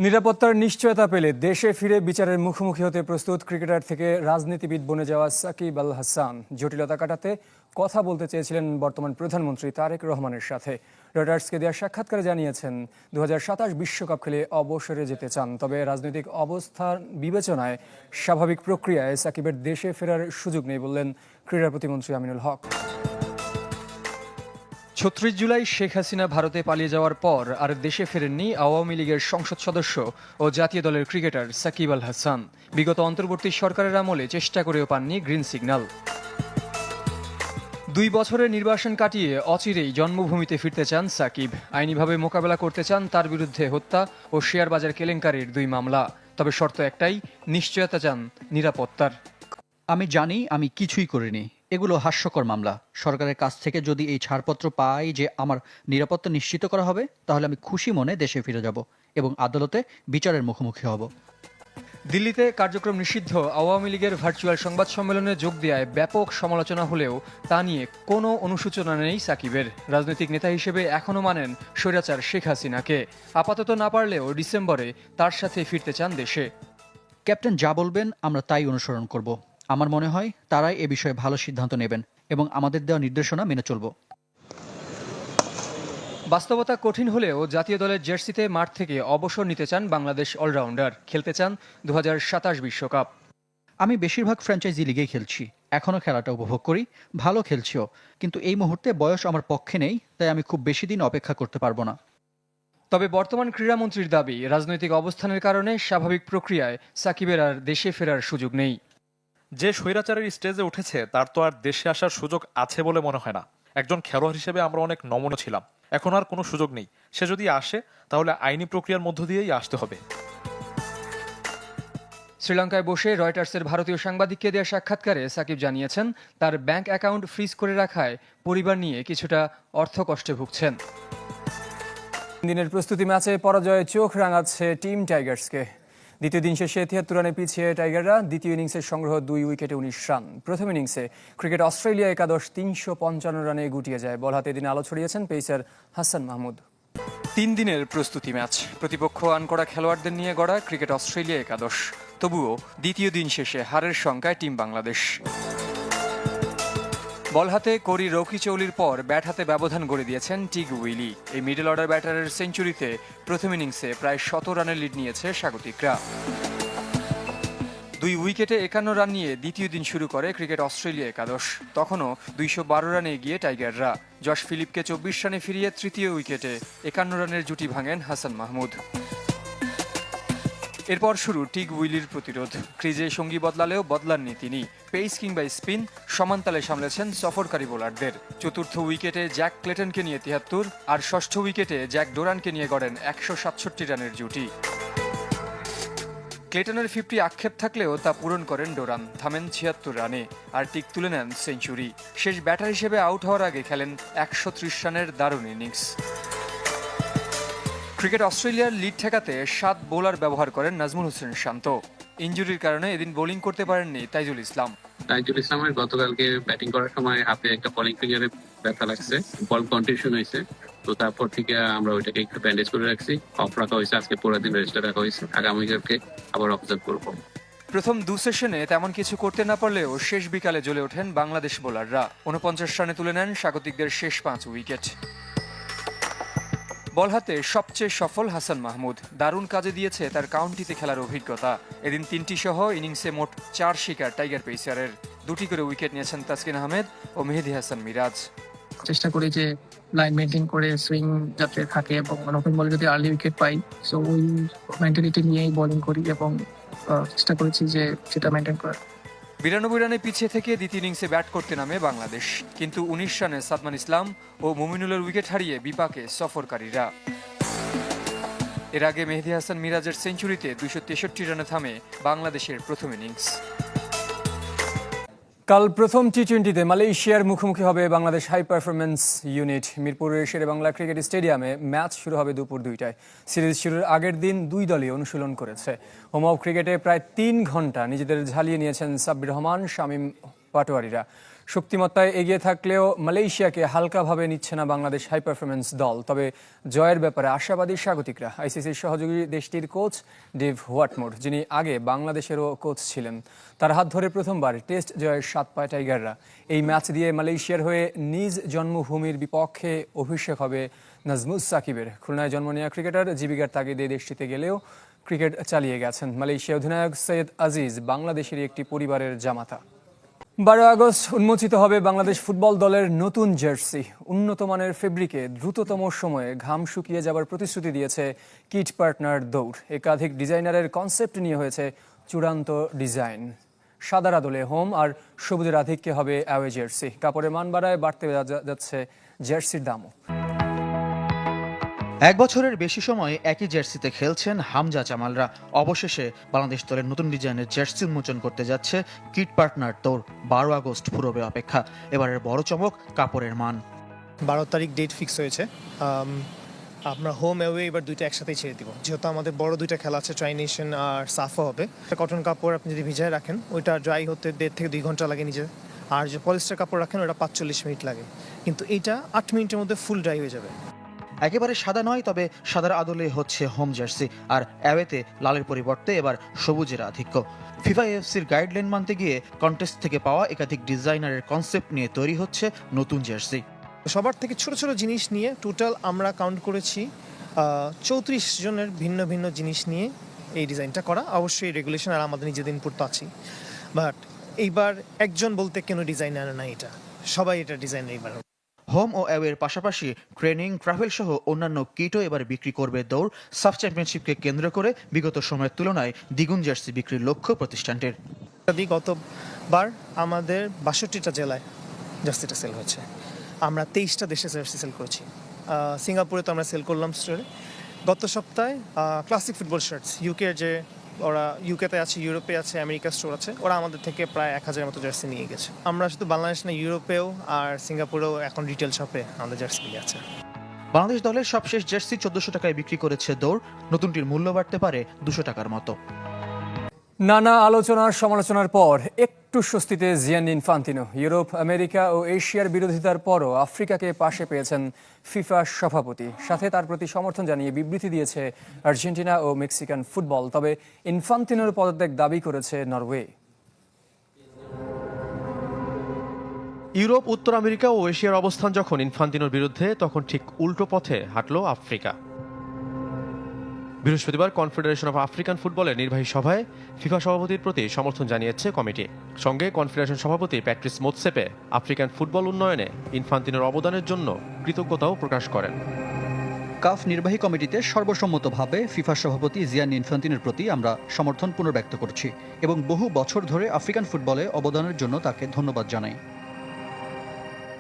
নিরাপত্তার নিশ্চয়তা পেলে দেশে ফিরে বিচারের মুখোমুখি হতে প্রস্তুত ক্রিকেটার থেকে রাজনীতিবিদ বনে যাওয়া সাকিব আল হাসান জটিলতা কাটাতে কথা বলতে চেয়েছিলেন বর্তমান প্রধানমন্ত্রী তারেক রহমানের সাথে। রয়টার্সকে দেওয়া সাক্ষাৎকারে জানিয়েছেন 2027 বিশ্বকাপ খেলে অবসরে যেতে চান, তবে রাজনৈতিক অবস্থার বিবেচনায় স্বাভাবিক প্রক্রিয়ায় সাকিবের দেশে ফেরার সুযোগ নেই বললেন ক্রীড়া প্রতিমন্ত্রী আমিনুল হক। 36 জুলাই শেখ হাসিনা ভারতে পালিয়ে যাওয়ার পর আর দেশে ফেরেননি আওয়ামী লীগের সংসদ সদস্য ও জাতীয় দলের ক্রিকেটার সাকিব আল হাসান। বিগত অন্তর্বর্তী সরকারের আমলে চেষ্টা করেও পাননি গ্রিন সিগন্যাল। 2 বছরের নির্বাসন কাটিয়ে অচিরেই জন্মভূমিতে ফিরতে চান সাকিব। আইনিভাবে মোকাবেলা করতে চান তার বিরুদ্ধে হত্যা ও শেয়ার বাজার কেলেঙ্কারির 2 মামলা। তবে শর্ত একটাই, নিশ্চয়তা চান নিরাপত্তার। আমি জানি আমি কিছুই করিনি, এগুলো হাস্যকর মামলা। সরকারের কাছ থেকে যদি এই ছাড়পত্র পাই যে আমার নিরাপত্তা নিশ্চিত করা হবে, তাহলে আমি খুশি মনে দেশে ফিরে যাব এবং আদালতে বিচারের মুখোমুখি হব। দিল্লিতে কার্যক্রম নিষিদ্ধ আওয়ামী লীগের ভার্চুয়াল সংবাদ সম্মেলনে যোগ দেওয়ায় ব্যাপক সমালোচনা হলেও তা নিয়ে কোনো অনুশোচনা নেই সাকিবের। রাজনৈতিক নেতা হিসেবে এখনও মানেন স্বৈরাচার শেখ হাসিনাকে। আপাতত না পারলেও ডিসেম্বরে তার সাথে ফিরতে চান দেশে। ক্যাপ্টেন যা বলবেন আমরা তাই অনুসরণ করব। আমার মনে হয় তারাই এ বিষয়ে ভালো সিদ্ধান্ত নেবেন এবং আমাদের দেওয়া নির্দেশনা মেনে চলব। বাস্তবতা কঠিন হলেও জাতীয় দলের জার্সিতে মাঠ থেকে অবসর নিতে চান বাংলাদেশ অলরাউন্ডার। খেলতে চান 2027 বিশ্বকাপ। আমি বেশিরভাগ ফ্র্যাঞ্চাইজি লিগেই খেলছি, এখনও খেলাটা উপভোগ করি, ভালো খেলছিও, কিন্তু এই মুহূর্তে বয়স আমার পক্ষে নেই, তাই আমি খুব বেশি দিন অপেক্ষা করতে পারবো না। তবে বর্তমান ক্রীড়ামন্ত্রীর দাবি, রাজনৈতিক অবস্থানের কারণে স্বাভাবিক প্রক্রিয়ায় সাকিবের আর দেশে ফেরার সুযোগ নেই। যে স্বৈরাচারের স্টেজে উঠেছে তার তো আর দেশে আসার সুযোগ আছে বলে মনে হয় না। একজন খেলোয়াড় হিসেবে আমরা অনেক নমনীয় ছিলাম, এখন আর কোনো সুযোগ নেই। সে যদি আসে তাহলে আইনি প্রক্রিয়ার মধ্য দিয়েই আসতে হবে। শ্রীলঙ্কায় বসে রয়টার্সের ভারতীয় সাংবাদিককে দেওয়া সাক্ষাৎকারে সাকিব জানিয়েছেন তার ব্যাংক অ্যাকাউন্ট ফ্রিজ করে রাখায় পরিবার নিয়ে কিছুটা অর্থকষ্টে ভুগছেন। দিনের প্রস্তুতি ম্যাচে পরাজয়ে চোখ রাঙাচ্ছে টিম টাইগার্সকে। দ্বিতীয় দিন শেষে 73 রানে পিছিয়ে টাইগাররা দ্বিতীয় ইনিংসের সংগ্রহ 2 উইকেটে 19 রান। প্রথম ইনিংসে ক্রিকেট অস্ট্রেলিয়া একাদশ 355 রানে গুটিয়ে যায়। বল হাতে দিন আলো ছড়িয়েছেন পেসার হাসান মাহমুদ। 3 দিনের প্রস্তুতি ম্যাচ, প্রতিপক্ষ আনকড়া খেলোয়াড়দের নিয়ে গড়া ক্রিকেট অস্ট্রেলিয়া একাদশ। তবুও দ্বিতীয় দিন শেষে হারের শঙ্কায় টিম বাংলাদেশ। বল হাতে করি রকি চৌলির পর ব্যাট হাতে ব্যবধান গড়ে দিয়েছেন টিগ উইলি। এই মিডল অর্ডার ব্যাটারের সেঞ্চুরিতে প্রথম ইনিংসে প্রায় 100 রানের লিড নিয়েছে স্বাগতিকরা। 2 উইকেটে 51 রান নিয়ে দ্বিতীয় দিন শুরু করে ক্রিকেট অস্ট্রেলিয়া একাদশ। তখনও 212 রানে এগিয়ে টাইগাররা। জশ ফিলিপকে 24 রানে ফিরিয়ে তৃতীয় উইকেটে 51 রানের জুটি ভাঙেন হাসান মাহমুদ। এরপর শুরু টিগ উইলির প্রতিরোধ। ক্রিজে সঙ্গী বদলালেও বদলাননি তিনি। পেস কিংবা স্পিন সমানতালে সামলেছেন সফরকারী বোলারদের। চতুর্থ উইকেটে জ্যাক ক্লেটনকে নিয়ে 73 আর ষষ্ঠ উইকেটে জ্যাক ডোরানকে নিয়ে গড়েন 167 রানের জুটি। ক্লেটনের 50 আক্ষেপ থাকলেও তা পূরণ করেন ডোরান, থামেন 76 রানে আর টিক তুলে নেন সেঞ্চুরি। শেষ ব্যাটার হিসেবে আউট হওয়ার আগে খেলেন 130 রানের দারুণ ইনিংস। ক্রিকেট অস্ট্রেলিয়ার লিড ঠেকাতে 7 বোলার ব্যবহার করেন নাজমুল হোসেন শান্ত। ইনজুরির কারণে এদিন বোলিং করতে পারেননি তাইজুল ইসলাম। তাইজুল ইসলামের গতকালকে ব্যাটিং করার সময় হাতে একটা বলিং ফিঙ্গারে ব্যথা লাগছে, বল কন্টিনিউশন হয়েছে, তো তারপর থেকে আমরা ওইটাকে একটু ব্যান্ডেজ করে রাখছি, অফ রাখা হয়েছে। আজকে পুরো দিন রেস্টে রাখা হয়েছে, আগামীকালকে আবার অবজার্ভ করবো। প্রথম 2 সেশনে তেমন কিছু করতে না পারলেও শেষ বিকালে জ্বলে ওঠেন বাংলাদেশ বোলাররা। 49 রানে তুলে নেন স্বাগতিকদের শেষ 5 উইকেট। বল হাতে সবচেয়ে সফল হাসান মাহমুদ। দারুণ কাজে দিয়েছে তার কাউন্টিতে খেলার অভিজ্ঞতা। এদিন 3টি সহ ইনিংসে মোট 4 শিকার টাইগার পেসারের। 2টি করে উইকেট নিয়েছেন তাসকিন আহমেদ ও মেহেদী হাসান মিরাজ। চেষ্টা করি যে লাইন মেনটেন করে সুইং যাতে থাকে এবং নতুন বলে যদি আর্লি উইকেট পাই, সো ওই মেন্টালিটি নিয়েই বোলিং করি এবং চেষ্টা করেছি যে সেটা মেনটেন করার। 92 রানে পিছিয়ে থেকে দ্বিতীয় ইনিংসে ব্যাট করতে নামে বাংলাদেশ, কিন্তু 19 রানে সাদমান ইসলাম ও মুমিনুলের উইকেট হারিয়ে বিপাকে সফরকারীরা। এর আগে মেহেদী হাসান মিরাজের সেঞ্চুরিতে 263 রানে থামে বাংলাদেশের প্রথম ইনিংস। কাল প্রথম টি-20তে মালয়েশিয়ার মুখোমুখি হবে বাংলাদেশ হাই পারফরমেন্স ইউনিট। মিরপুরের শেরেবাংলা ক্রিকেট স্টেডিয়ামে ম্যাচ শুরু হবে দুপুর 2টায়। সিরিজ শুরুর আগের দিন 2 দলই অনুশীলন করেছে। হোম অফ ক্রিকেটে প্রায় 3 ঘন্টা নিজেদের ঝালিয়ে নিয়েছেন সাব্বির রহমান, শামীম পাটোয়ারিরা। শক্তিমত্তায় এগিয়ে থাকলেও মালয়েশিয়াকে হালকাভাবে নিচ্ছে না বাংলাদেশ হাই পারফরম্যান্স দল। তবে জয়ের ব্যাপারে আশাবাদী স্বাগতিকরা। আইসিসির সহযোগী দেশটির কোচ ডেভ হোয়াটমোর, যিনি আগে বাংলাদেশেরও কোচ ছিলেন, তার হাত ধরে প্রথমবার টেস্ট জয়ের 7 পায় টাইগাররা। এই ম্যাচ দিয়ে মালয়েশিয়ার হয়ে নিজ জন্মভূমির বিপক্ষে অভিষেক হবে নাজমুস সাকিবের। খুলনায় জন্ম নেওয়া ক্রিকেটার জীবিকার তাগিদে দেশটিতে গেলেও ক্রিকেট চালিয়ে গেছেন। মালয়েশিয়া অধিনায়ক সৈয়দ আজিজ বাংলাদেশেরই একটি পরিবারের জামাতা। 12 আগস্ট উন্মোচিত হবে বাংলাদেশ ফুটবল দলের নতুন জার্সি। উন্নত মানের ফেব্রিকে দ্রুততম সময়ে ঘাম শুকিয়ে যাবার প্রতিশ্রুতি দিয়েছে কিট পার্টনার দৌড়। একাধিক ডিজাইনারের কনসেপ্ট নিয়ে হয়েছে চূড়ান্ত ডিজাইন। সাদার আদলে হোম আর সবুজের আধিক্যে হবে অ্যাওয়ে জার্সি। কাপড়ের মান বাড়ায় বাড়তে যাচ্ছে জার্সির দামও। 1 বছরের বেশি সময় একই জার্সিতে খেলছেন হামজা জামালরা। অবশেষে বাংলাদেশ দলের নতুন ডিজাইনের জার্সি উন্মোচন করতে যাচ্ছে কিট পার্টনার দৌড়। 12 আগস্ট ফুরবে অপেক্ষা। এবারের বড় চমক কাপড়ের মান। 12 তারিখ ডেট ফিক্স হয়েছে। আমরা হোম অ্যাওয়ে এবার দুইটা একসাথেই ছেড়ে দিব, যেহেতু আমাদের বড় দুইটা খেলা আছে, ট্রাই নেশন আর সাফা হবে। কটন কাপড় আপনি যদি ভিজায় রাখেন ওইটা ড্রাই হতে 1.5 থেকে 2 ঘন্টা লাগে নিজে, আর যে পলিস্টার কাপড় রাখেন ওটা 45 মিনিট লাগে, কিন্তু এইটা 8 মিনিটের মধ্যে ফুল ড্রাই হয়ে যাবে। একেবারে সাদা নয়, তবে সাদার আদলে হচ্ছে হোম জার্সি, আর অ্যাওয়েতে লালের পরিবর্তে এবার সবুজের আধিক্য। ফিফা এএফসির গাইডলাইন মানতে গিয়ে কন্টেস্ট থেকে পাওয়া একাধিক ডিজাইনারের কনসেপ্ট নিয়ে তৈরি হচ্ছে নতুন জার্সি। সবার থেকে ছোট ছোট জিনিস নিয়ে টোটাল আমরা কাউন্ট করেছি 34 জনের ভিন্ন ভিন্ন জিনিস নিয়ে এই ডিজাইনটা করা। অবশ্যই রেগুলেশন আর আমাদের নিজেদের ইনপুট তো আছেই, বাট এইবার একজন বলতে কেন ডিজাইনার না, এটা সবাই এটা ডিজাইন এইবার। হোম ও অ্যাওয়ের পাশাপাশি ট্রেনিং, ট্রাভেল সহ অন্যান্য কিটও এবার বিক্রি করবে দৌড়। সাফ চ্যাম্পিয়নশিপকে কেন্দ্র করে বিগত সময়ের তুলনায় দ্বিগুণ জার্সি বিক্রির লক্ষ্য প্রতিষ্ঠানটির। গতবার আমাদের 62টা জেলায় জার্সিটা সেল হয়েছে। আমরা 23টা দেশে জার্সি সেল করেছি। সিঙ্গাপুরে তো আমরা সেল করলাম স্টোরে। গত সপ্তাহে ক্লাসিক ফুটবল শার্টস ইউকের যে ওরা ইউকেতে আছে, ইউরোপে আছে, আমেরিকা স্টোর আছে, ওরা আমাদের থেকে প্রায় 1000 মতো জার্সি নিয়ে গেছে। আমরা শুধু বাংলাদেশ না, ইউরোপেও আর সিঙ্গাপুরেও এখন রিটেল শপে আমাদের জার্সিগুলি আছে। বাংলাদেশ দলের সবশেষ জার্সি 1400 টাকায় বিক্রি করেছে দৌড়। নতুনটির মূল্য বাড়তে পারে 200 টাকার মতো। নানা আলোচনার সমালোচনার পর একটু স্বস্তিতে জিয়ানি ইনফান্তিনো। ইউরোপ, আমেরিকা ও এশিয়ার বিরোধিতার পরও আফ্রিকাকে পাশে পেয়েছেন ফিফা সভাপতি। সাথে তার প্রতি সমর্থন জানিয়ে বিবৃতি দিয়েছে আর্জেন্টিনা ও মেক্সিকান ফুটবল। তবে ইনফান্তিনোর পদত্যাগ দাবি করেছে নরওয়ে। ইউরোপ, উত্তর আমেরিকা ও এশিয়ার অবস্থান যখন ইনফান্তিনোর বিরুদ্ধে, তখন ঠিক উল্টো পথে হাঁটল আফ্রিকা। বৃহস্পতিবার কনফেডারেশন অফ আফ্রিকান ফুটবলের নির্বাহী সভায় ফিফা সভাপতির প্রতি সমর্থন জানিয়েছে কমিটি। সঙ্গে কনফেডারেশন সভাপতি প্যাট্রিস মোতসেপে আফ্রিকান ফুটবল উন্নয়নে ইনফান্তিনোর অবদানের জন্য কৃতজ্ঞতাও প্রকাশ করেন। কাফ নির্বাহী কমিটিতে সর্বসম্মতভাবে ফিফা সভাপতি জিয়ানি ইনফান্তিনোর প্রতি আমরা সমর্থন পুনর্ব্যক্ত করছি এবং বহু বছর ধরে আফ্রিকান ফুটবলে অবদানের জন্য তাকে ধন্যবাদ জানাই।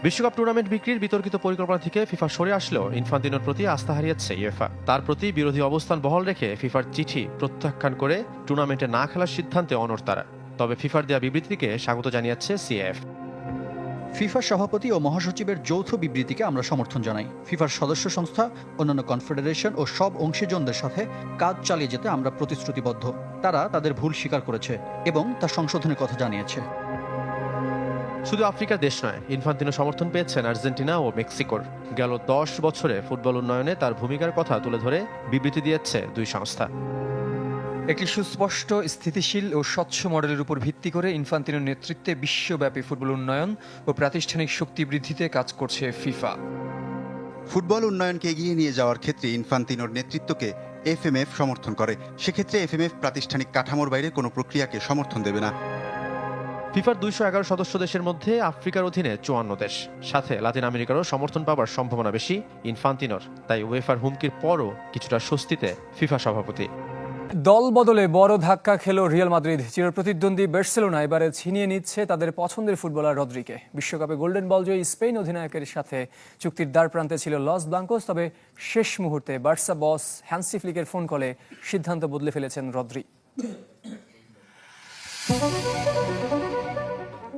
বিশ্বকাপ টুর্নামেন্ট বিক্রির বিতর্কিত পরিকল্পনা থেকে ফিফা সরে আসলেও ইনফান্তিনোর প্রতি আস্থা হারিয়েছে ইউএফা। তার প্রতি বিরোধী অবস্থান বহাল রেখে ফিফার চিঠি প্রত্যাখ্যান করে টুর্নামেন্টে না খেলার সিদ্ধান্তে অনড় তারা। তবে ফিফার দেয়া বিবৃতিকে স্বাগত জানিয়েছে সিএফ। ফিফা সভাপতি ও মহাসচিবের যৌথ বিবৃতিকে আমরা সমর্থন জানাই। ফিফার সদস্য সংস্থা, অন্যান্য কনফেডারেশন ও সব অংশীজনদের সাথে কাজ চালিয়ে যেতে আমরা প্রতিশ্রুতিবদ্ধ। তারা তাদের ভুল স্বীকার করেছে এবং তা সংশোধনের কথা জানিয়েছে। শুধু আফ্রিকার দেশ নয়, ইনফান্তিনো সমর্থন পেয়েছেন আর্জেন্টিনা ও মেক্সিকোর। গেল 10 বছরে ফুটবল উন্নয়নে তার ভূমিকার কথা তুলে ধরে বিবৃতি দিয়েছে দুই সংস্থা। একটি সুস্পষ্ট, স্থিতিশীল ও স্বচ্ছ মডেলের উপর ভিত্তি করে ইনফান্তিনোর নেতৃত্বে বিশ্বব্যাপী ফুটবল উন্নয়ন ও প্রাতিষ্ঠানিক শক্তি বৃদ্ধিতে কাজ করছে ফিফা। ফুটবল উন্নয়নকে এগিয়ে নিয়ে যাওয়ার ক্ষেত্রে ইনফান্তিনোর নেতৃত্বকে এফএমএফ সমর্থন করে। সেক্ষেত্রে এফএমএফ প্রাতিষ্ঠানিক কাঠামোর বাইরে কোনো প্রক্রিয়াকে সমর্থন দেবে না। ফিফার 211 সদস্য দেশের মধ্যে আফ্রিকার অধীনে 54 দেশ, সাথে লাতিন আমেরিকারও সমর্থন পাবার সম্ভাবনা বেশি ইনফান্তিনোর। তাই উয়েফার হুমকির পরও কিছুটা স্বস্তিতে ফিফা সভাপতি। দল বদলে বড় ধাক্কা খেল রিয়াল মাদ্রিদ। চিরপ্রতিদ্বন্দ্বী বার্সেলোনা এবারে ছিনিয়ে নিচ্ছে তাদের পছন্দের ফুটবলার রদ্রিকে। বিশ্বকাপে গোল্ডেন বল জয়ী স্পেন অধিনায়কের সাথে চুক্তির দ্বার প্রান্তে ছিল লস ব্লাঙ্কোস। তবে শেষ মুহূর্তে বার্সা বস হ্যান্সি ফ্লিকের ফোন কলে সিদ্ধান্ত বদলে ফেলেছেন রদ্রি।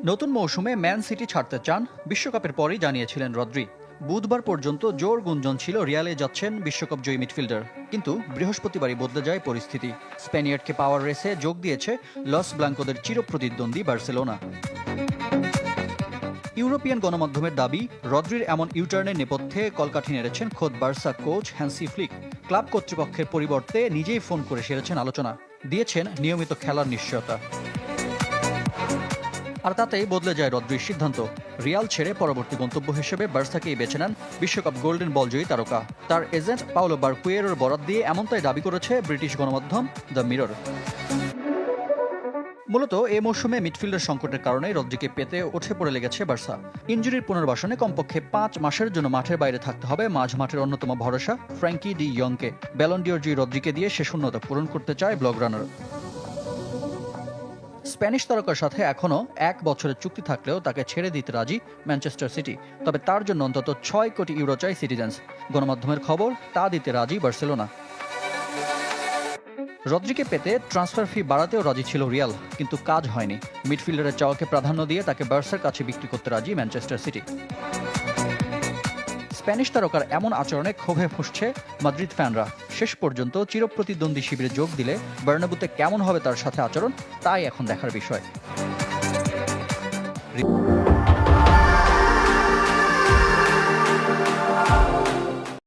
নতুন মৌসুমে ম্যান সিটি ছাড়তে চান বিশ্বকাপের পরই জানিয়েছিলেন রদ্রি। বুধবার পর্যন্ত জোর গুঞ্জন ছিল রিয়ালে যাচ্ছেন বিশ্বকাপ জয়ী মিডফিল্ডার, কিন্তু বৃহস্পতিবারই বদলে যায় পরিস্থিতি। স্প্যানিয়ার্ডকে পাওয়ার রেসে যোগ দিয়েছে লস ব্লাঙ্কোদের চিরপ্রতিদ্বন্দ্বী বার্সেলোনা। ইউরোপিয়ান গণমাধ্যমের দাবি, রদ্রির এমন ইউটার্নের নেপথ্যে কলকাঠি নেড়েছেন খোদ Barca coach Hansi Flick. Club কর্তৃপক্ষের পরিবর্তে নিজেই ফোন করে সেরেছেন আলোচনা, দিয়েছেন নিয়মিত খেলার নিশ্চয়তা। আর তাতেই বদলে যায় রদ্রির সিদ্ধান্ত। রিয়াল ছেড়ে পরবর্তী গন্তব্য হিসেবে বার্সাকেই বেছে নেন বিশ্বকাপ গোল্ডেন বল জয়ী তারকা। তার এজেন্ট পাওলো বারকুয়েরোর বরাত দিয়ে এমনটাই দাবি করেছে ব্রিটিশ গণমাধ্যম দ্য মিরর। মূলত এ মৌসুমে মিডফিল্ডের সংকটের কারণে রদ্রিকে পেতে উঠে পড়ে লেগেছে বার্সা। ইনজুরির পুনর্বাসনে কমপক্ষে 5 মাসের জন্য মাঠের বাইরে থাকতে হবে মাঝ মাঠের অন্যতম ভরসা ফ্র্যাঙ্কি ডি ইয়ংকে। ব্যালন ডিওর জয়ী রদ্রিকে দিয়ে সে শূন্যতা পূরণ করতে চায় ব্লগ রানার। স্প্যানিশ তারকার সাথে এখনও 1 বছরের চুক্তি থাকলেও তাকে ছেড়ে দিতে রাজি ম্যানচেস্টার সিটি। তবে তার জন্য অন্তত 6 কোটি ইউরো চাই সিটিজেন্স। গণমাধ্যমের খবর, তা দিতে রাজি বার্সেলোনা। রদ্রিকে পেতে ট্রান্সফার ফি বাড়াতেও রাজি ছিল রিয়াল, কিন্তু কাজ হয়নি। মিডফিল্ডারের চাওয়াকে প্রাধান্য দিয়ে তাকে বার্সার কাছে বিক্রি করতে রাজি ম্যানচেস্টার সিটি। স্প্যানিশ তারকার এমন আচরণে ক্ষোভে ফুঁসছে মাদ্রিদ ফ্যানরা। শেষ পর্যন্ত চিরপ্রতিদ্বন্দ্বী শিবিরে যোগ দিলে বার্নাব্যুতে কেমন হবে তার সাথে আচরণ, তাই এখন দেখার বিষয়।